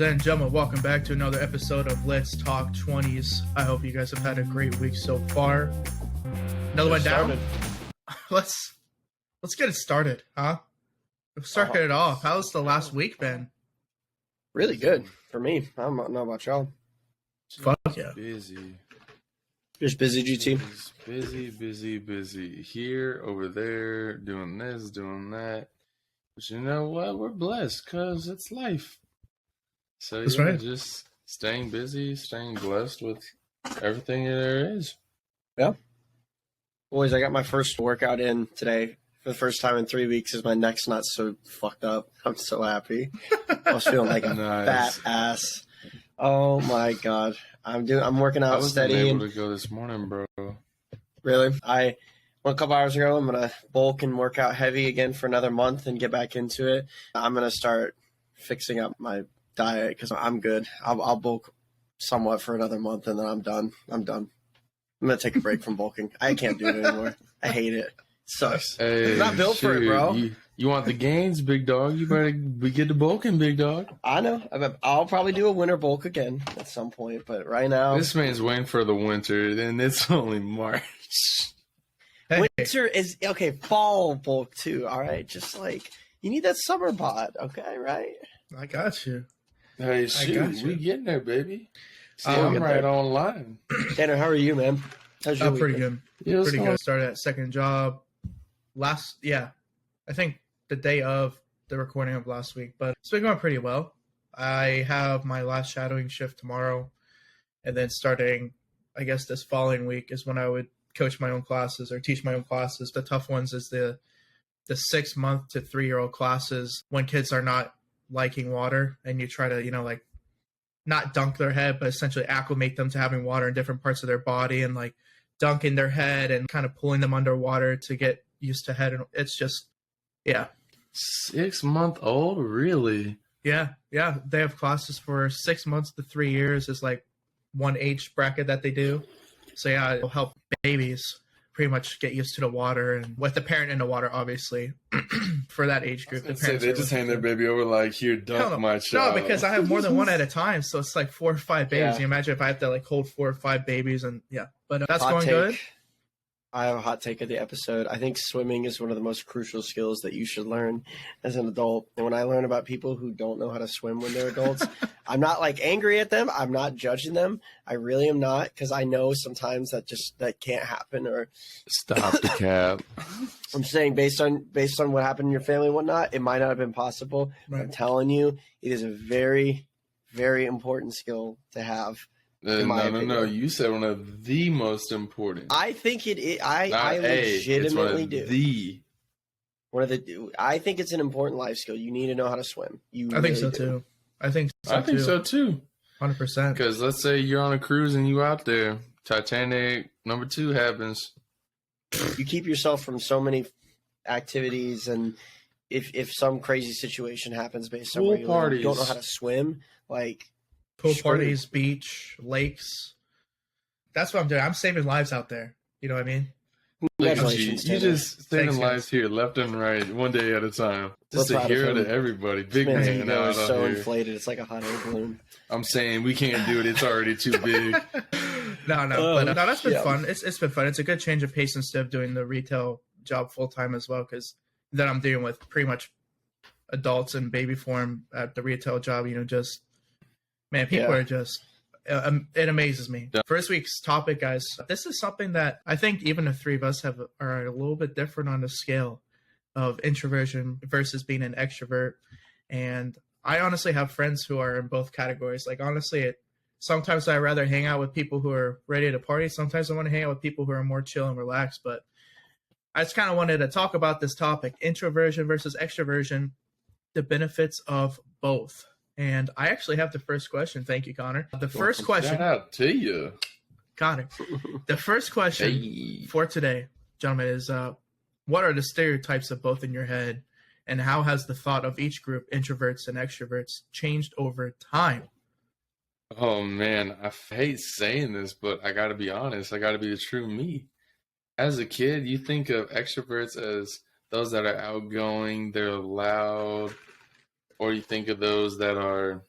Then, gentlemen, welcome back to another episode of Let's Talk 20s. I hope you guys have had a great week so far. Another one down. Let's get it started, huh? Let's start it off. How's the last week been? Really good for me. I don't know about y'all. Fuck yeah. Busy. Just busy, GT. Busy. Here, over there, doing this, doing that. But you know what? We're blessed because it's life. So That's yeah, right. just staying busy, staying blessed with everything there is. Yeah. Boys, I got my first workout in today for the first time in 3 weeks as my neck's not so fucked up. I'm so happy. I was feeling like a Nice. fat ass. Oh my god. I'm working I out wasn't steady. able to go this morning, bro. Really? I went a couple hours ago. I'm gonna bulk and work out heavy again for another month and get back into it. I'm gonna start fixing up my diet because I'm good. I'll bulk somewhat for another month and then I'm done. I'm gonna take a break from bulking. I can't do it anymore. I hate it. It sucks. Hey, I'm not built for it, shoot. bro. You want the gains, big dog? You better get the bulking, big dog. I know. I'll probably do a winter bulk again at some point, but right now, This man's waiting for the winter, and it's only March. Hey, winter is okay. Fall bulk too. All right, just like you need that summer bod. Okay, right? I got you. Hey, got shoot, you. we getting there, baby. See, I'll I'm get right there. online. Tanner, how are you, man? How's your I'm week pretty been? good. Yeah, what's Pretty going good. Started at second job I think the day of the recording of last week, but it's been going pretty well. I have my last shadowing shift tomorrow, and then starting, I guess, this following week is when I would coach my own classes or teach my own classes. The tough ones is the 6 month to 3-year-old classes when kids are not liking water, and you try to, like, not dunk their head, but essentially acclimate them to having water in different parts of their body, and like dunking their head and kind of pulling them underwater to get used to head. And it's just, yeah. 6 month old, really? Yeah. They have classes for 6 months to 3 years is like one age bracket that they do. So yeah, it'll help babies pretty much get used to the water, and with the parent in the water, obviously, for that age group. The Say parents they are just really hand their good. baby over like, here, dunk my child. No, because I have more than one at a time, so it's like 4 or 5 babies. Yeah. Can you imagine if I have to like hold 4 or 5 babies, and yeah. But that's Hot going take. good. I have a hot take of the episode. I think swimming is one of the most crucial skills that you should learn as an adult. And when I learn about people who don't know how to swim when they're adults, I'm not like angry at them. I'm not judging them. I really am not, because I know sometimes that can't happen. Or Stop the cap. I'm saying based on what happened in your family and whatnot, it might not have been possible. Right. I'm telling you, it is a very, very important skill to have. In my No. opinion. You said one of the most important. I think it is. Not I it's one legitimately of do. the. I think it's an important life skill. You need to know how to swim. I think so too. I think so too. 100%. Because let's say you're on a cruise and you out there, Titanic #2 happens. You keep yourself from so many activities, and if some crazy situation happens based on Pool where you live, you parties. don't know how to swim, like Pool screwed. parties, beach, lakes. That's what I'm doing. I'm saving lives out there. You know what I mean? Congratulations, You Tanner. just saving Thanks, lives here, left and right, one day at a time. We're Just a proud of hero him. to everybody. Big Man's man ego out is so here. inflated. It's like a hot air balloon. I'm saying we can't do it. It's already too big. No, Oh, but no, that's been yeah. fun. It's been fun. It's a good change of pace instead of doing the retail job full time as well, because then I'm dealing with pretty much adults in baby form at the retail job. Just man, people Yeah. are just. It amazes me. Yeah. First week's topic, guys. This is something that I think even the three of us are a little bit different on the scale of introversion versus being an extrovert. And I honestly have friends who are in both categories. Like, honestly, sometimes I rather hang out with people who are ready to party. Sometimes I want to hang out with people who are more chill and relaxed. But I just kind of wanted to talk about this topic, introversion versus extroversion, the benefits of both. And I actually have the first question. Thank you, Connor. The first question, Shout out to you. Connor. The first question Hey. for today, gentlemen, is what are the stereotypes of both in your head, and how has the thought of each group, introverts and extroverts, changed over time? Oh man, I hate saying this, but I gotta be honest. I gotta be the true me. As a kid, you think of extroverts as those that are outgoing, they're loud, or you think of those that are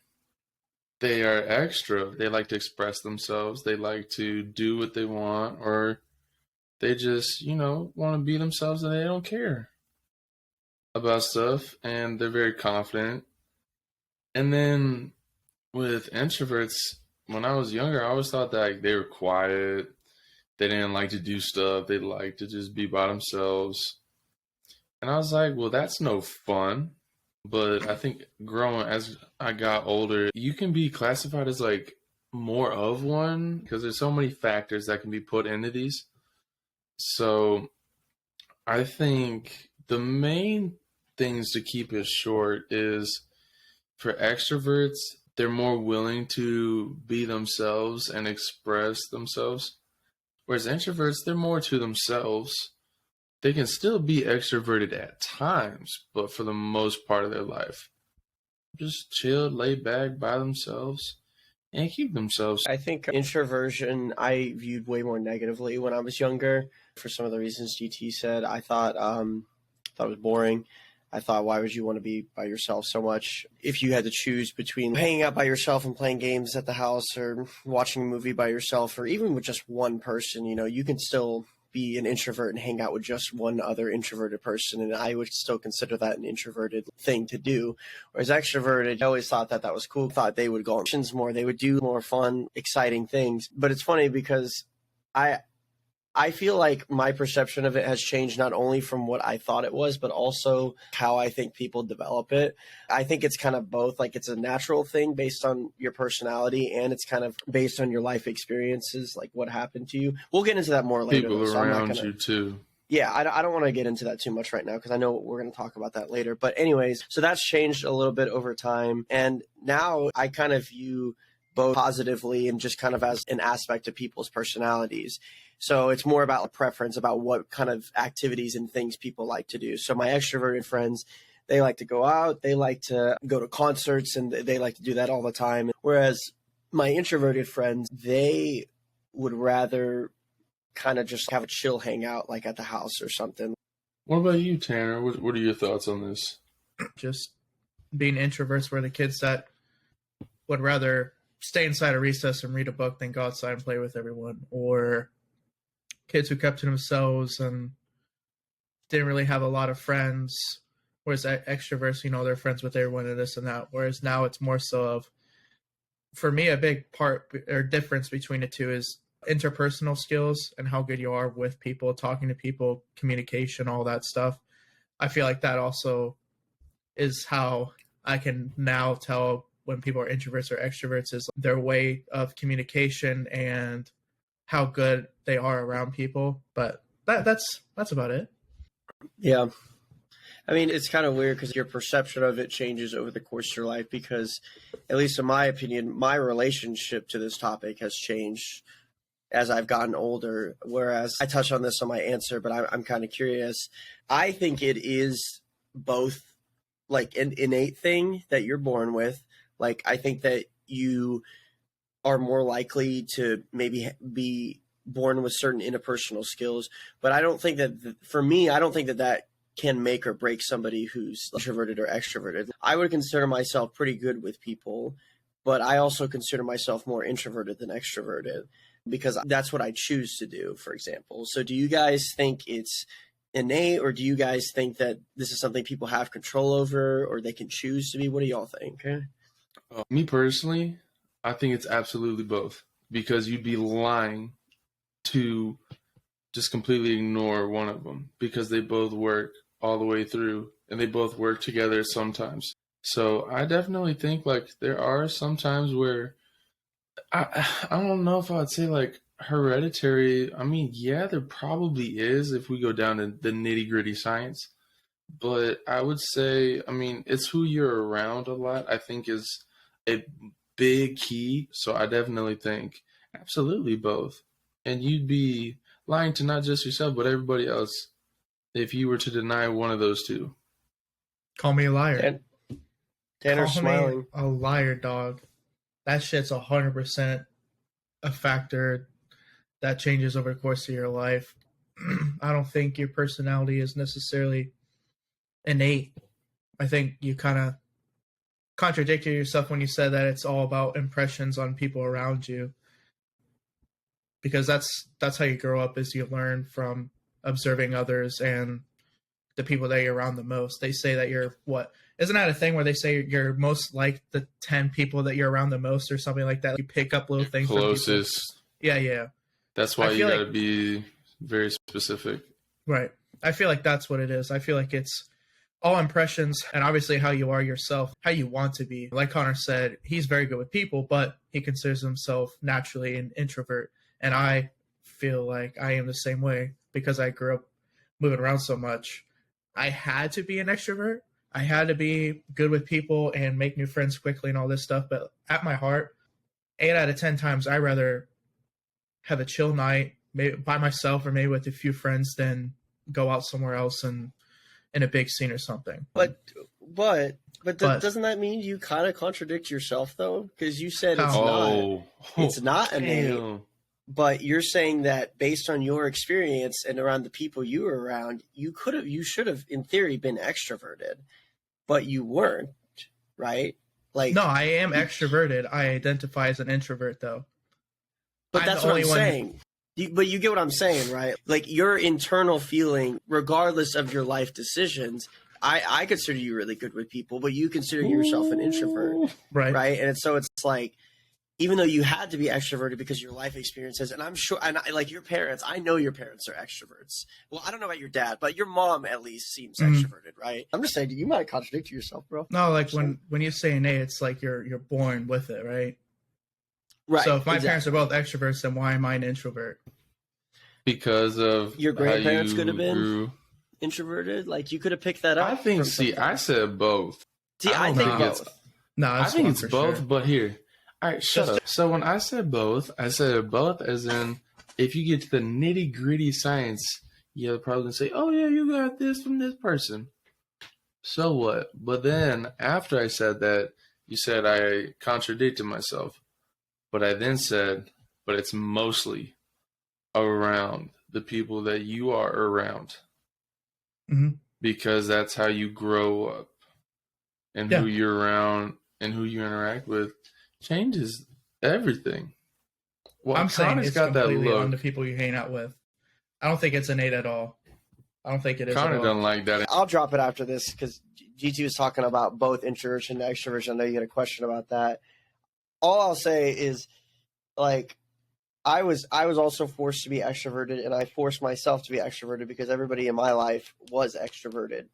they are extra. They like to express themselves. They like to do what they want, or they just, want to be themselves and they don't care about stuff, and they're very confident. And then with introverts, when I was younger, I always thought that like, they were quiet. They didn't like to do stuff. They liked to just be by themselves. And I was like, well, that's no fun. But I think growing as I got older, you can be classified as like more of one because there's so many factors that can be put into these. So I think the main things to keep it short is for extroverts, they're more willing to be themselves and express themselves. Whereas introverts, they're more to themselves. They can still be extroverted at times, but for the most part of their life, just chill, lay back by themselves and keep themselves. I think introversion I viewed way more negatively when I was younger for some of the reasons GT said. I thought it was boring. I thought, why would you want to be by yourself so much? If you had to choose between hanging out by yourself and playing games at the house or watching a movie by yourself, or even with just one person, you can still be an introvert and hang out with just one other introverted person. And I would still consider that an introverted thing to do. Whereas extroverted, I always thought that was cool. Thought they would go on missions more. They would do more fun, exciting things. But it's funny because I feel like my perception of it has changed not only from what I thought it was, but also how I think people develop it. I think it's kind of both. Like, it's a natural thing based on your personality, and it's kind of based on your life experiences, like what happened to you. We'll get into that more later. People around you too. Yeah, I don't want to get into that too much right now because I know we're going to talk about that later. But anyways, so that's changed a little bit over time. And now I kind of view both positively and just kind of as an aspect of people's personalities. So it's more about a preference about what kind of activities and things people like to do. So my extroverted friends, they like to go out, they like to go to concerts, and they like to do that all the time. Whereas my introverted friends, they would rather kind of just have a chill hangout like at the house or something. What about you, Tanner? What are your thoughts on this? Just being introverts were the kids that would rather stay inside a recess and read a book than go outside and play with everyone, or kids who kept to themselves and didn't really have a lot of friends, whereas extroverts, they're friends with everyone and this and that. Whereas now it's more so of, for me, a big part or difference between the two is interpersonal skills and how good you are with people, talking to people, communication, all that stuff. I feel like that also is how I can now tell when people are introverts or extroverts, is their way of communication and how good they are around people. But that's about it. Yeah. I mean, it's kind of weird because your perception of it changes over the course of your life because, at least in my opinion, my relationship to this topic has changed as I've gotten older, whereas I touched on this on my answer, but I'm kind of curious. I think it is both like an innate thing that you're born with. Like, I think that you are more likely to maybe be born with certain interpersonal skills. But I don't think that, for me, I don't think that can make or break somebody who's introverted or extroverted. I would consider myself pretty good with people, but I also consider myself more introverted than extroverted because that's what I choose to do, for example. So do you guys think it's innate, or do you guys think that this is something people have control over or they can choose to be? What do y'all think? Me personally, I think it's absolutely both, because you'd be lying to just completely ignore one of them, because they both work all the way through and they both work together sometimes. So I definitely think like there are some times where I don't know if I'd say like hereditary. I mean, yeah, there probably is if we go down to the nitty gritty science. But I would say, I mean, it's who you're around a lot, I think, is a big key. So I definitely think absolutely both. And you'd be lying to not just yourself, but everybody else if you were to deny one of those two. Call me a liar. Tanner's smiling. Me a liar, dog. That shit's 100% a factor that changes over the course of your life. I don't think your personality is necessarily innate. I think you kind of contradicted yourself when you said that it's all about impressions on people around you, because that's how you grow up, is you learn from observing others and the people that you're around the most. They say that you're what? Isn't that a thing where they say you're most like the 10 people that you're around the most or something like that? You pick up little things Closest. from people. Yeah. That's why I you feel gotta like- be very specific. Right. I feel like that's what it is. I feel like it's all impressions and obviously how you are yourself, how you want to be. Like Connor said, he's very good with people, but he considers himself naturally an introvert. And I feel like I am the same way because I grew up moving around so much. I had to be an extrovert. I had to be good with people and make new friends quickly and all this stuff. But at my heart, 8 out of 10 times, I'd rather have a chill night, maybe by myself or maybe with a few friends, than go out somewhere else and in a big scene or something. But doesn't that mean you kind of contradict yourself though? Because you said it's not innate, damn. but you're saying that based on your experience and around the people you were around, you should have, in theory, been extroverted, but you weren't, right? Like, no, I am extroverted. I identify as an introvert, though. but I'm that's the what only I'm one- saying. But you get what I'm saying, right? Like your internal feeling, regardless of your life decisions, I consider you really good with people, but you consider yourself an introvert, right? And so it's like, even though you had to be extroverted because of your life experiences, and I'm sure, like your parents, I know your parents are extroverts. Well, I don't know about your dad, but your mom at least seems extroverted, right? I'm just saying, you might contradict yourself, bro. No, like when you say innate, it's like you're born with it, right? Right. So if my parents are both extroverts, then why am I an introvert? Because of Your grandparents how you could have been grew. introverted, like you could have picked that up. I think. See, I said both. I think think it's- both. No, I that's think one it's for both, sure. but here. All right, shut up. So when I said both as in, if you get to the nitty gritty science, you're probably gonna say, "Oh yeah, you got this from this person." So what? But then after I said that, you said I contradicted myself. But I then said, "But it's mostly around the people that you are around, Mhm. because that's how you grow up, and who you're around and who you interact with changes everything." Well, I'm saying Connor's it's got that completely on the look. people you hang out with. I don't think it's innate at all. I don't think it is Connor at all. doesn't like that. I'll drop it after this because GT was talking about both introversion and extroversion. I know you had a question about that. All I'll say is, like, I was also forced to be extroverted, and I forced myself to be extroverted because everybody in my life was extroverted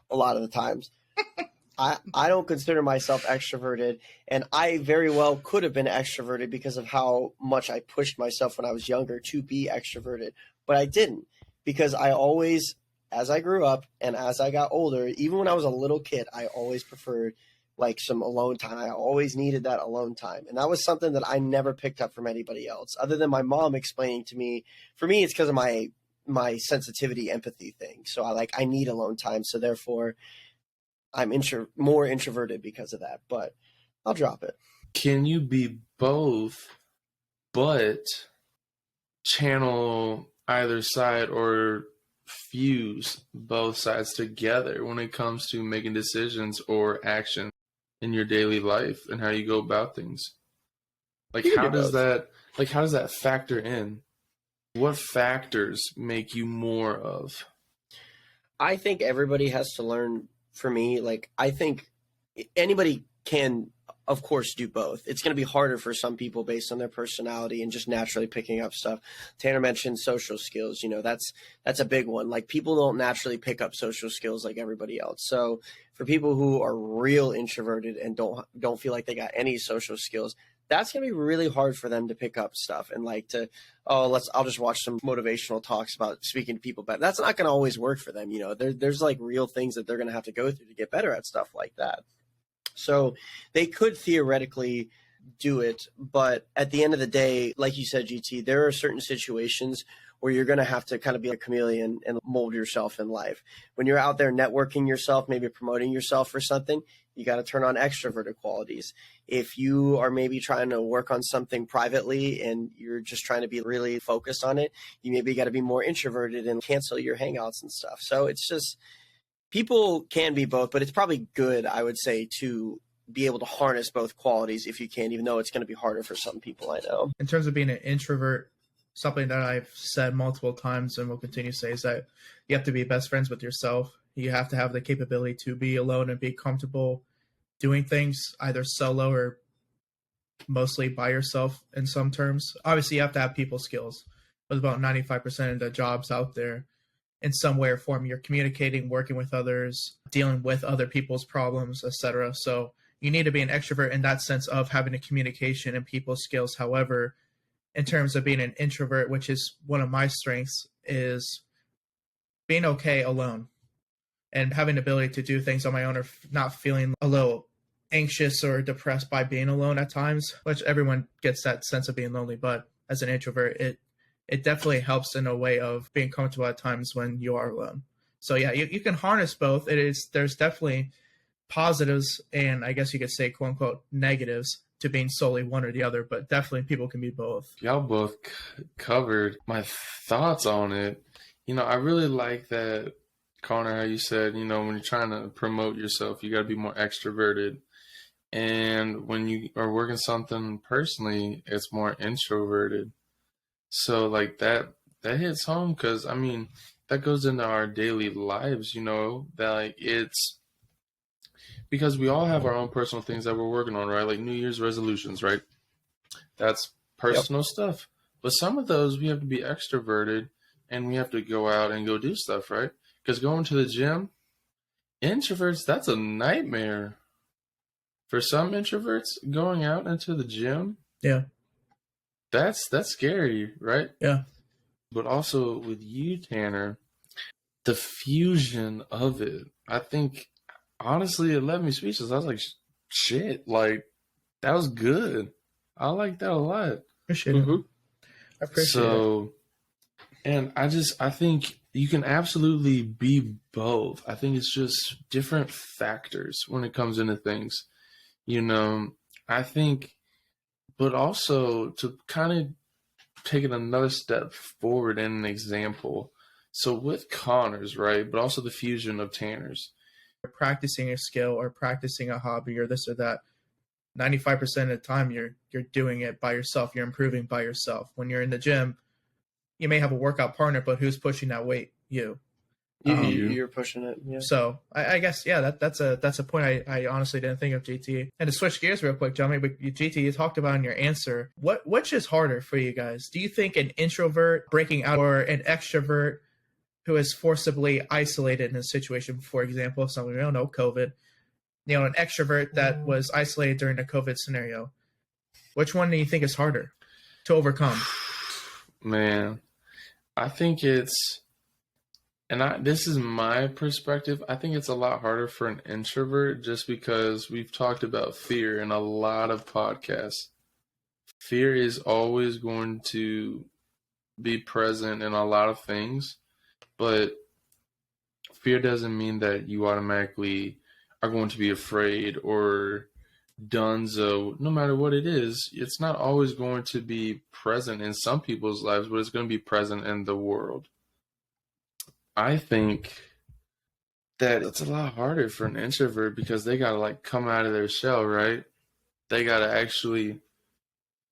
a lot of the times. I don't consider myself extroverted, and I very well could have been extroverted because of how much I pushed myself when I was younger to be extroverted, but I didn't, because I always, as I grew up and as I got older, even when I was a little kid, I always preferred like some alone time. I always needed that alone time, and that was something that I never picked up from anybody else other than my mom explaining to me. For me, it's because of my sensitivity, empathy thing. So I need alone time, so therefore I'm more introverted because of that, but I'll drop it. Can you be both, but channel either side or fuse both sides together when it comes to making decisions or action in your daily life and how you go about things? Like, You can how do does both. how does that factor in? What factors make you more of? I think everybody has to learn. For me, like, I think anybody can, of course, do both. It's going to be harder for some people based on their personality and just naturally picking up stuff. Tanner mentioned social skills. You know, that's a big one. Like, people don't naturally pick up social skills like everybody else. So for people who are real introverted and don't feel like they got any social skills, that's going to be really hard for them to pick up stuff and like I'll just watch some motivational talks about speaking to people. But that's not going to always work for them. You know, there's like real things that they're going to have to go through to get better at stuff like that. So they could theoretically do it, but at the end of the day, like you said, GT, there are certain situations where you're going to have to kind of be a chameleon and mold yourself in life. When you're out there networking yourself, maybe promoting yourself for something, you got to turn on extroverted qualities. If you are maybe trying to work on something privately and you're just trying to be really focused on it, you maybe got to be more introverted and cancel your hangouts and stuff. So it's just, people can be both, but it's probably good, I would say, to be able to harness both qualities if you can, even though it's going to be harder for some people, I know. In terms of being an introvert, something that I've said multiple times and will continue to say is that you have to be best friends with yourself. You have to have the capability to be alone and be comfortable doing things either solo or mostly by yourself in some terms. Obviously, you have to have people skills. With about 95% of the jobs out there, in some way or form, you're communicating, working with others, dealing with other people's problems, etc. So you need to be an extrovert in that sense of having a communication and people skills. However, in terms of being an introvert, which is one of my strengths, is being okay alone and having the ability to do things on my own, or not feeling a little anxious or depressed by being alone at times, which everyone gets that sense of being lonely. But as an introvert, it definitely helps in a way of being comfortable at times when you are alone. So yeah, you can harness both. There's definitely positives and I guess you could say quote unquote negatives to being solely one or the other, but definitely people can be both. Y'all both covered my thoughts on it. I really like that, Connor, how you said, when you're trying to promote yourself, you got to be more extroverted. And when you are working something personally, it's more introverted. So like that hits home because, that goes into our daily lives, that like it's because we all have our own personal things that we're working on, right? Like New Year's resolutions, right? That's personal stuff. But some of those we have to be extroverted and we have to go out and go do stuff, right? Because going to the gym, introverts, that's a nightmare. For some introverts, going out into the gym, yeah, that's scary, right? Yeah. But also with you, Tanner, the fusion of it, I think, honestly, it left me speechless. I was like, shit, like, that was good. I like that a lot. Appreciate it. I appreciate it. And I think you can absolutely be both. I think it's just different factors when it comes into things. I think, but also to kind of take it another step forward in an example. So with Connor's, right, but also the fusion of Tanner's. Practicing a skill or practicing a hobby or this or that, 95% of the time you're doing it by yourself. You're improving by yourself. When you're in the gym, you may have a workout partner, but who's pushing that weight? You. You're pushing it. Yeah. So I guess, yeah, that's a point I honestly didn't think of, GT. And to switch gears real quick, Johnny, but GT, you talked about in your answer, which is harder for you guys? Do you think an introvert breaking out or an extrovert who is forcibly isolated in a situation, for example, if someone we don't know, COVID, an extrovert that was isolated during a COVID scenario, which one do you think is harder to overcome? Man, I think it's, this is my perspective, I think it's a lot harder for an introvert just because we've talked about fear in a lot of podcasts. Fear is always going to be present in a lot of things, but fear doesn't mean that you automatically are going to be afraid or donezo. No matter what it is, it's not always going to be present in some people's lives, but it's going to be present in the world. I think that it's a lot harder for an introvert because they got to like come out of their shell, right? They got to actually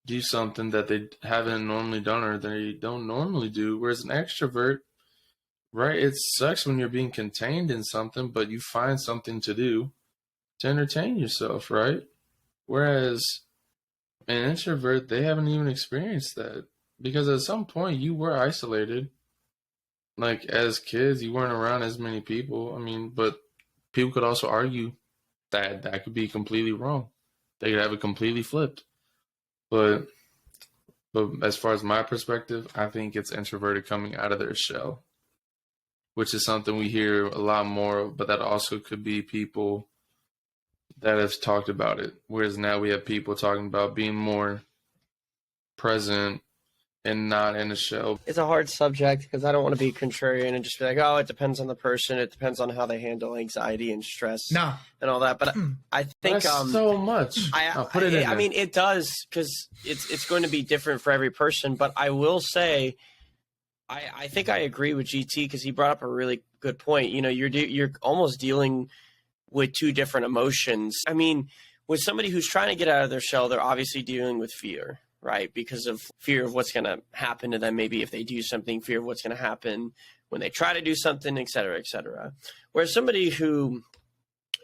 do something that they haven't normally done or they don't normally do. Whereas an extrovert, right, it sucks when you're being contained in something, but you find something to do to entertain yourself, right? Whereas an introvert, they haven't even experienced that because at some point you were isolated. Like as kids, you weren't around as many people. But people could also argue that that could be completely wrong. They could have it completely flipped. But as far as my perspective, I think it's introverted coming out of their shell, which is something we hear a lot more of, but that also could be people that have talked about it. Whereas now we have people talking about being more present and not in a shell. It's a hard subject because I don't want to be contrarian and just be like, oh, it depends on the person. It depends on how they handle anxiety and stress and all that. But I think that's so much. I'll put it in there. It does because it's going to be different for every person. But I will say, I think I agree with GT because he brought up a really good point. You're almost dealing with two different emotions. with somebody who's trying to get out of their shell, they're obviously dealing with fear, right? Because of fear of what's going to happen to them, maybe if they do something, fear of what's going to happen when they try to do something, et cetera, et cetera. Whereas somebody who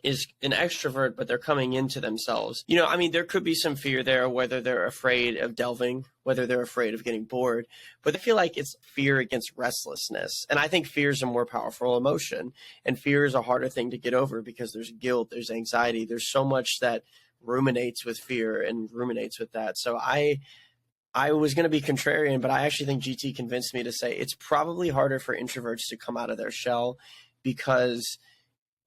is an extrovert, but they're coming into themselves, there could be some fear there, whether they're afraid of delving, whether they're afraid of getting bored, but I feel like it's fear against restlessness. And I think fear is a more powerful emotion, and fear is a harder thing to get over because there's guilt, there's anxiety, there's so much that ruminates with fear and ruminates with that. So I was going to be contrarian, but I actually think GT convinced me to say it's probably harder for introverts to come out of their shell, because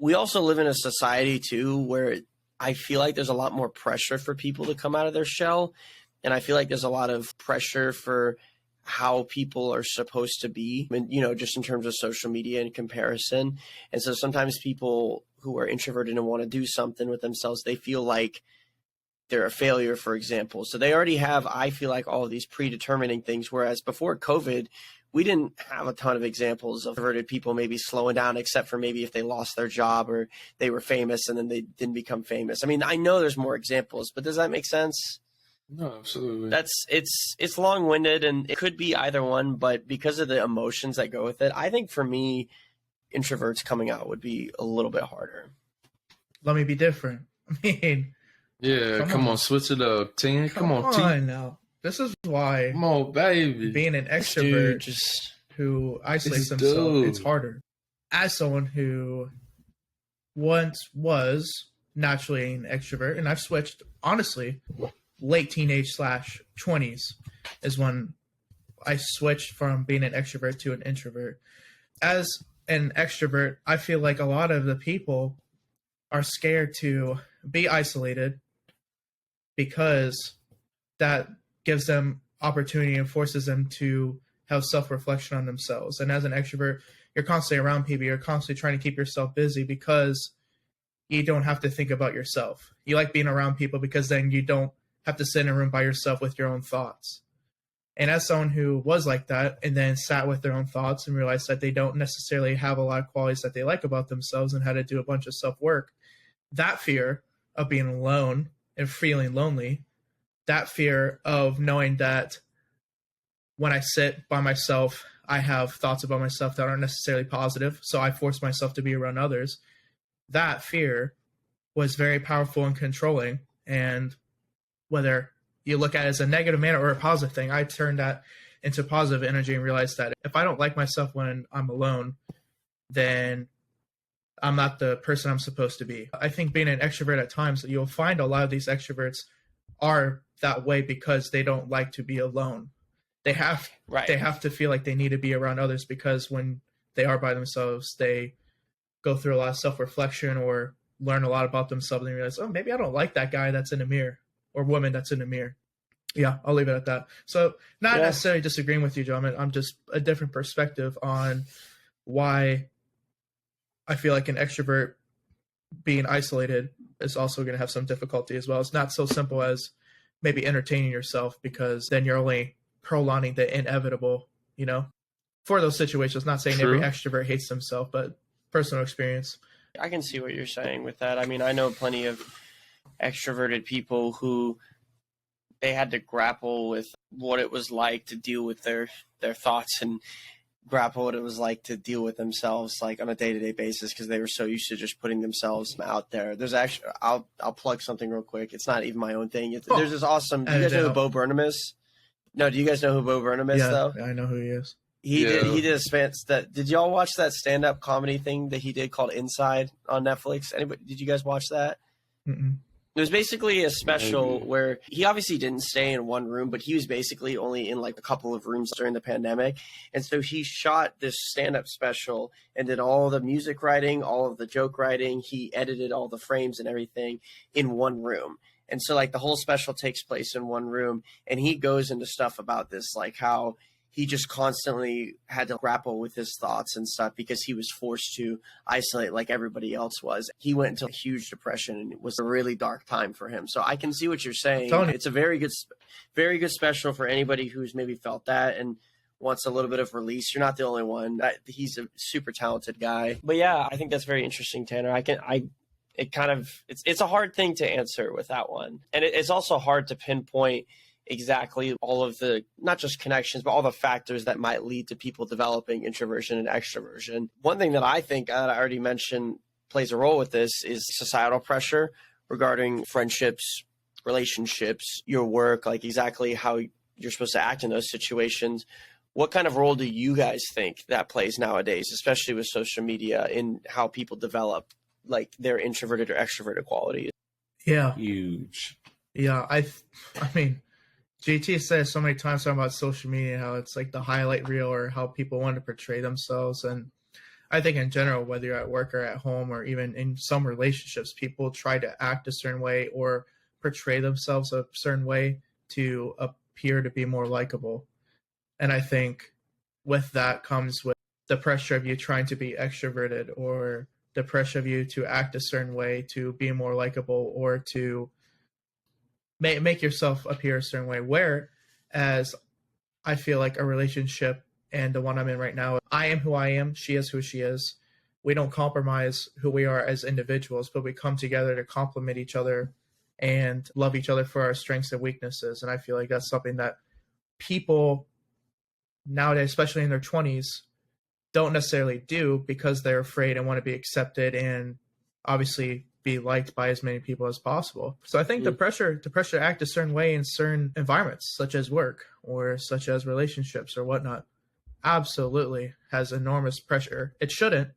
we also live in a society too where I feel like there's a lot more pressure for people to come out of their shell. And I feel like there's a lot of pressure for how people are supposed to be, just in terms of social media and comparison. And so sometimes people who are introverted and want to do something with themselves, they feel like they're a failure, for example. So they already have, I feel like, all of these predetermining things. Whereas before COVID, we didn't have a ton of examples of introverted people maybe slowing down, except for maybe if they lost their job or they were famous and then they didn't become famous. I mean, I know there's more examples, but does that make sense? No, absolutely. It's long-winded, and it could be either one, but because of the emotions that go with it, I think for me, introverts coming out would be a little bit harder. Let me be different. I mean, yeah, come on, switch it up, Tina. Come on, Tina. Now. This is why, come on, baby, being an extrovert who isolates himself, it's harder. As someone who once was naturally an extrovert, and I've switched, honestly, late teenage / 20s is when I switched from being an extrovert to an introvert. As an extrovert, I feel like a lot of the people are scared to be isolated because that gives them opportunity and forces them to have self-reflection on themselves. And as an extrovert, you're constantly around people. You're constantly trying to keep yourself busy because you don't have to think about yourself. You like being around people because then you don't have to sit in a room by yourself with your own thoughts. And as someone who was like that and then sat with their own thoughts and realized that they don't necessarily have a lot of qualities that they like about themselves and had to do a bunch of self-work, that fear of being alone and feeling lonely, that fear of knowing that when I sit by myself, I have thoughts about myself that aren't necessarily positive, so I force myself to be around others, that fear was very powerful and controlling. And whether you look at it as a negative manner or a positive thing, I turned that into positive energy and realized that if I don't like myself when I'm alone, then I'm not the person I'm supposed to be. I think being an extrovert at times, you'll find a lot of these extroverts are that way because they don't like to be alone. They have to feel like they need to be around others, because when they are by themselves, they go through a lot of self-reflection or learn a lot about themselves and realize, oh, maybe I don't like that guy that's in the mirror or woman that's in the mirror. Yeah, I'll leave it at that. So not necessarily disagreeing with you, John. I'm just a different perspective on why I feel like an extrovert being isolated is also going to have some difficulty as well. It's not so simple as maybe entertaining yourself, because then you're only prolonging the inevitable, for those situations. Not saying every extrovert hates themselves, but personal experience. I can see what you're saying with that. I mean, I know plenty of extroverted people who they had to grapple with what it was like to deal with their thoughts and grapple what it was like to deal with themselves, like on a day-to-day basis, because they were so used to just putting themselves out there. There's actually, I'll plug something real quick. It's not even my own thing. There's this awesome. Do you guys know who Bo Burnham is? No, do you guys know who Bo Burnham is? Though I know who he is. He did a stance that. Did y'all watch that stand-up comedy thing that he did called Inside on Netflix? Anybody? Did you guys watch that? Mm-mm. It was basically a special where he obviously didn't stay in one room, but he was basically only in like a couple of rooms during the pandemic. And so he shot this stand-up special and did all the music writing, all of the joke writing. He edited all the frames and everything in one room. And so like the whole special takes place in one room, and he goes into stuff about this, like how he just constantly had to grapple with his thoughts and stuff because he was forced to isolate like everybody else was. He went into a huge depression, and it was a really dark time for him. So I can see what you're saying. It's a very good special for anybody who's maybe felt that and wants a little bit of release. You're not the only one. He's a super talented guy. But yeah, I think that's very interesting, Tanner. it's a hard thing to answer with that one. And it's also hard to pinpoint exactly all of the, not just connections, but all the factors that might lead to people developing introversion and extroversion. One thing that I think that I already mentioned plays a role with this is societal pressure regarding friendships, relationships, your work, like exactly how you're supposed to act in those situations. What kind of role do you guys think that plays nowadays, especially with social media, in how people develop like their introverted or extroverted qualities? Yeah. Huge. Yeah. I mean, JT says so many times talking about social media, how it's like the highlight reel or how people want to portray themselves. And I think in general, whether you're at work or at home or even in some relationships, people try to act a certain way or portray themselves a certain way to appear to be more likable. And I think with that comes with the pressure of you trying to be extroverted, or the pressure of you to act a certain way to be more likable, or to make yourself appear a certain way. Whereas I feel like a relationship, and the one I'm in right now, I am who I am, she is who she is. We don't compromise who we are as individuals, but we come together to complement each other and love each other for our strengths and weaknesses. And I feel like that's something that people nowadays, especially in their 20s, don't necessarily do because they're afraid and want to be accepted and obviously be liked by as many people as possible. So I think the pressure to act a certain way in certain environments, such as work or such as relationships or whatnot, absolutely has enormous pressure. It shouldn't,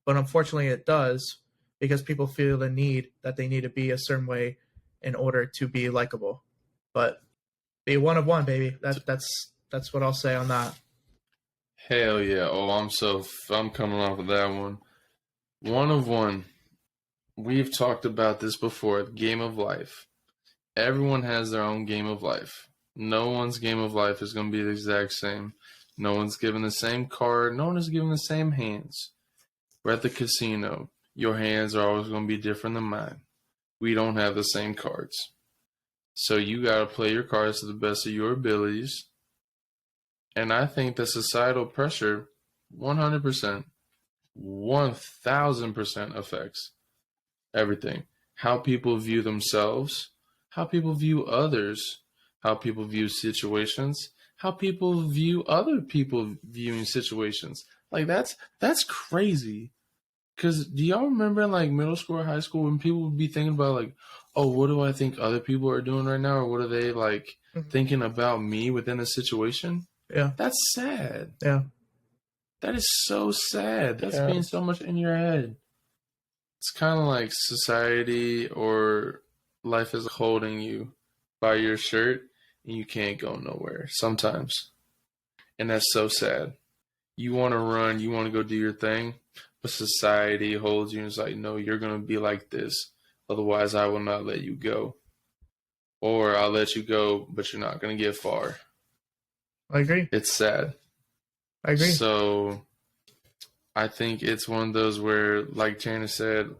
but unfortunately it does, because people feel the need that they need to be a certain way in order to be likable. But be one of one, baby. That's what I'll say on that. Hell yeah. Oh, I'm coming off of that one. One of one. We've talked about this before, the game of life. Everyone has their own game of life. No one's game of life is going to be the exact same. No one's given the same card. No one is given the same hands. We're at the casino. Your hands are always going to be different than mine. We don't have the same cards. So you got to play your cards to the best of your abilities. And I think the societal pressure 100%, 1000% affects everything. How people view themselves, how people view others, how people view situations, how people view other people viewing situations. Like that's crazy. Because do y'all remember in like middle school or high school when people would be thinking about like, oh, what do I think other people are doing right now? Or what are they like thinking about me within a situation? Yeah. That's sad. Yeah. That is so sad. That's being so much in your head. It's kind of like society or life is holding you by your shirt and you can't go nowhere sometimes. And that's so sad. You want to run, you want to go do your thing, but society holds you and is like, no, you're going to be like this. Otherwise, I will not let you go. Or I'll let you go, but you're not going to get far. I agree. It's sad. I agree. So I think it's one of those where, like Jana said,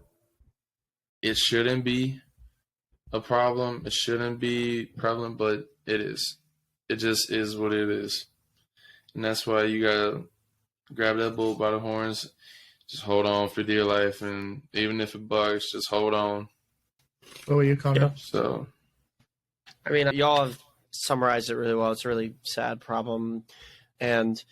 it shouldn't be a problem. It shouldn't be prevalent, but it is. It just is what it is. And that's why you got to grab that bull by the horns, just hold on for dear life. And even if it bugs, just hold on. What were you, Connor? Yeah. So, I mean, y'all have summarized it really well. It's a really sad problem, and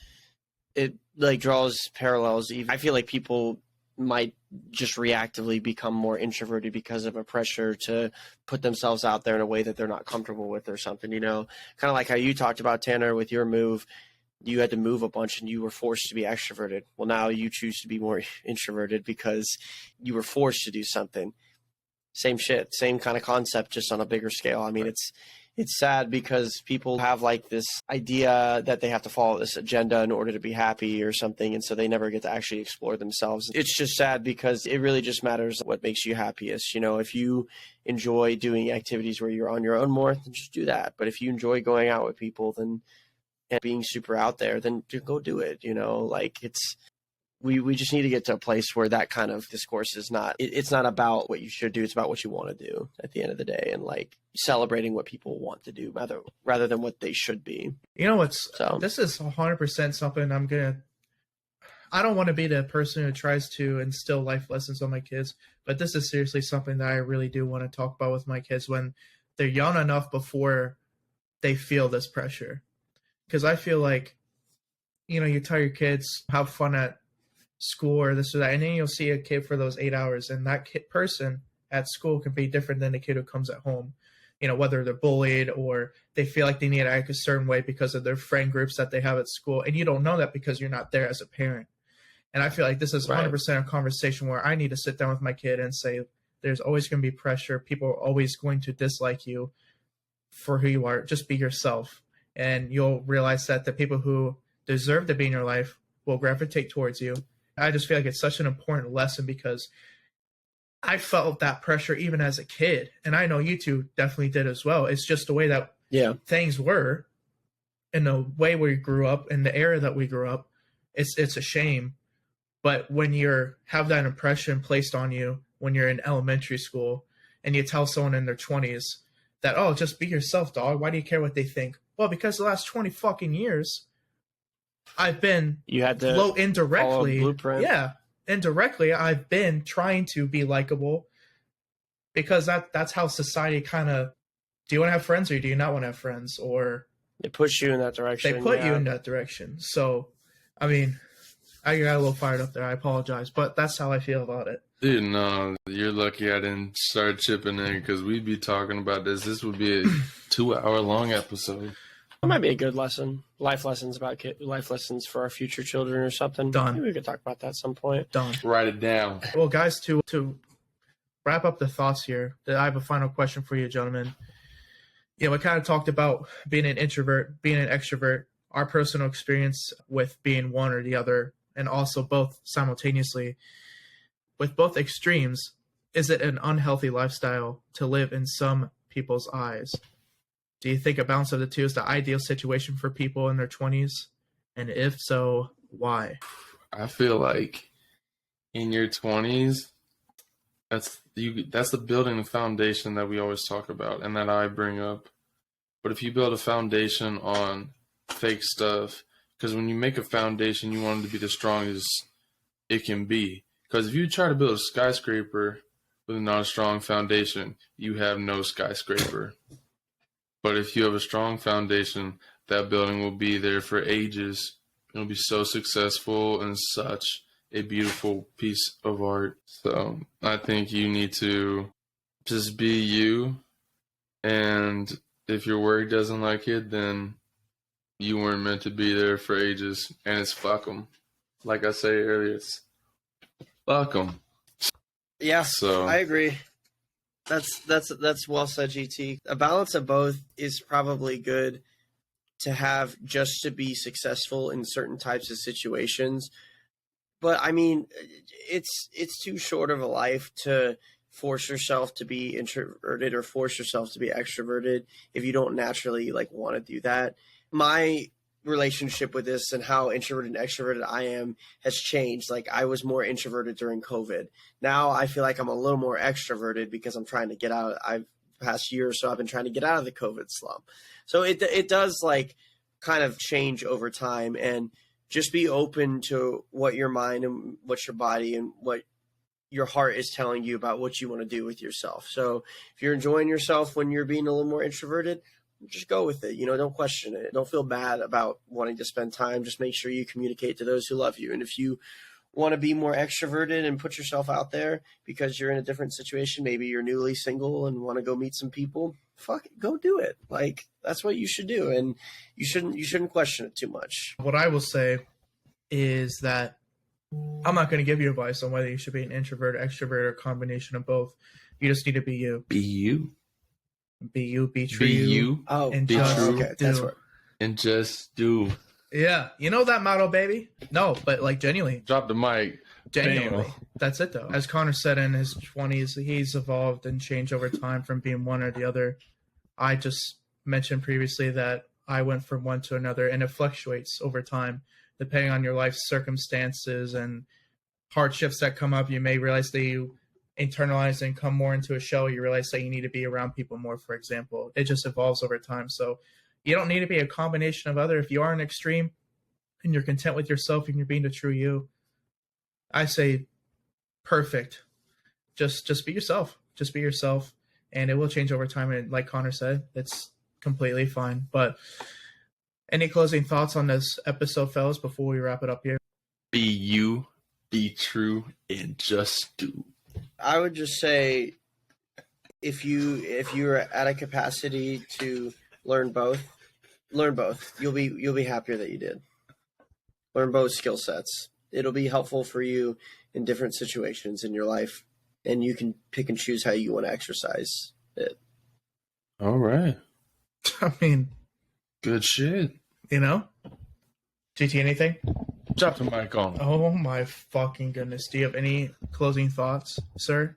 it like draws parallels. I feel like people might just reactively become more introverted because of a pressure to put themselves out there in a way that they're not comfortable with or something, you know, kind of like how you talked about, Tanner, with your move. You had to move a bunch and you were forced to be extroverted. Well, now you choose to be more introverted because you were forced to do something. Same shit, same kind of concept, just on a bigger scale. I mean, it's sad because people have like this idea that they have to follow this agenda in order to be happy or something. And so they never get to actually explore themselves. It's just sad because it really just matters what makes you happiest. You know, if you enjoy doing activities where you're on your own more, then just do that. But if you enjoy going out with people, then and being super out there, then go do it. You know, like we just need to get to a place where that kind of discourse is not, it's not about what you should do. It's about what you want to do at the end of the day, and like celebrating what people want to do rather than what they should be. You know what's, this is 100% something I don't want to be the person who tries to instill life lessons on my kids, but this is seriously something that I really do want to talk about with my kids when they're young enough before they feel this pressure. Because I feel like, you tell your kids, have fun at school or this or that, and then you'll see a kid for those 8 hours, and that person at school can be different than the kid who comes at home. Whether they're bullied or they feel like they need to act a certain way because of their friend groups that they have at school, and you don't know that because you're not there as a parent. And I feel like this is 100% a conversation where I need to sit down with my kid and say, there's always going to be pressure. People are always going to dislike you for who you are. Just be yourself. And you'll realize that the people who deserve to be in your life will gravitate towards you. I just feel like it's such an important lesson because I felt that pressure even as a kid. And I know you two definitely did as well. It's just the way that things were in the way we grew up, in the era that we grew up. It's a shame. But when you have that impression placed on you when you're in elementary school and you tell someone in their 20s that, oh, just be yourself, dog. Why do you care what they think? Well, because the last 20 fucking years, I've been indirectly. Yeah, indirectly, I've been trying to be likable because that's how society kind of. Do you want to have friends or do you not want to have friends? Or they push you in that direction. They put you in that direction. So, I mean, I got a little fired up there. I apologize, but that's how I feel about it. Dude, no, you're lucky I didn't start chipping in because we'd be talking about this. This would be a 2-hour-long episode. That might be a good lesson. Life lessons for our future children or something. Done. Maybe we could talk about that at some point. Done. Write it down. Well, guys, to wrap up the thoughts here, I have a final question for you, gentlemen. We kind of talked about being an introvert, being an extrovert, our personal experience with being one or the other, and also both simultaneously. With both extremes, is it an unhealthy lifestyle to live in some people's eyes? Do you think a balance of the two is the ideal situation for people in their 20s? And if so, why? I feel like in your 20s, that's the building the foundation that we always talk about and that I bring up. But if you build a foundation on fake stuff, because when you make a foundation, you want it to be the strongest it can be. Because if you try to build a skyscraper with not a strong foundation, you have no skyscraper. But if you have a strong foundation, that building will be there for ages. It'll be so successful and such a beautiful piece of art. So I think you need to just be you. And if your work doesn't like it, then you weren't meant to be there for ages. And it's fuck 'em. Like I said earlier, it's fuck 'em. Yeah, so I agree. That's well said, GT. A balance of both is probably good to have just to be successful in certain types of situations. But I mean, it's too short of a life to force yourself to be introverted or force yourself to be extroverted if you don't naturally want to do that. My relationship with this and how introverted and extroverted I am has changed. I was more introverted during COVID. Now I feel like I'm a little more extroverted because I'm trying to get out. Past year or so, I've been trying to get out of the COVID slump. So it does kind of change over time, and just be open to what your mind and what your body and what your heart is telling you about what you want to do with yourself. So if you're enjoying yourself when you're being a little more introverted, just go with it. Don't question it. Don't feel bad about wanting to spend time. Just make sure you communicate to those who love you. And if you want to be more extroverted and put yourself out there because you're in a different situation, maybe you're newly single and want to go meet some people, fuck it, go do it. That's what you should do. And you shouldn't question it too much. What I will say is that I'm not going to give you advice on whether you should be an introvert, extrovert, or a combination of both. You just need to be you. Be you. Be you, be true. Be you. Oh, and be just true. Okay, do. that's what. And just do. Yeah, you know that motto, baby? No, but genuinely. Drop the mic. Genuinely. Bam. That's it, though. As Connor said, in his 20s, he's evolved and changed over time from being one or the other. I just mentioned previously that I went from one to another, and it fluctuates over time. Depending on your life circumstances and hardships that come up, you may realize that you internalize and come more into a shell. You realize that you need to be around people more, for example. It just evolves over time. So you don't need to be a combination of other. If you are an extreme and you're content with yourself and you're being the true you, I say perfect. Just be yourself. Just be yourself, and it will change over time. And like Connor said, it's completely fine. But any closing thoughts on this episode, fellas, before we wrap it up here? Be you, be true, and just do. I would just say, if you're at a capacity to learn both. You'll be happier that you did. Learn both skill sets. It'll be helpful for you in different situations in your life, and you can pick and choose how you want to exercise it. All right. I mean, good shit. You know? GT, anything? Drop the mic on. Oh my fucking goodness. Do you have any closing thoughts, sir?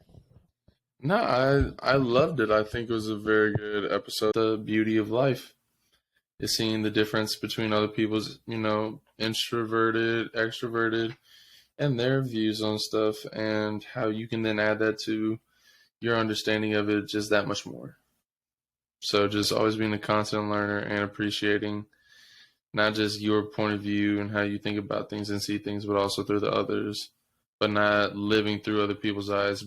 No, I loved it. I think it was a very good episode. The beauty of life is seeing the difference between other people's, introverted, extroverted, and their views on stuff, and how you can then add that to your understanding of it just that much more. So just always being a constant learner and appreciating not just your point of view and how you think about things and see things, but also through the others, but not living through other people's eyes.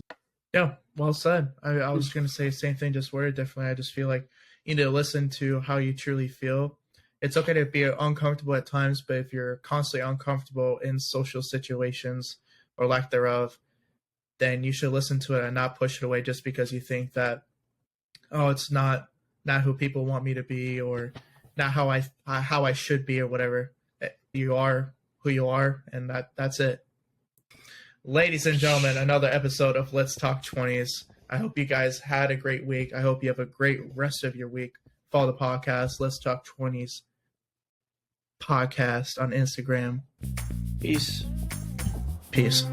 Yeah, well said. I was going to say the same thing, just worded differently. I just feel like you need to listen to how you truly feel. It's okay to be uncomfortable at times, but if you're constantly uncomfortable in social situations or lack thereof, then you should listen to it and not push it away just because you think that, oh, it's not who people want me to be, or not how I should be, or whatever. You are who you are, and that's it. Ladies and gentlemen, another episode of Let's Talk 20s. I hope you guys had a great week. I hope you have a great rest of your week. Follow the podcast, Let's Talk 20s podcast on Instagram. Peace. Peace.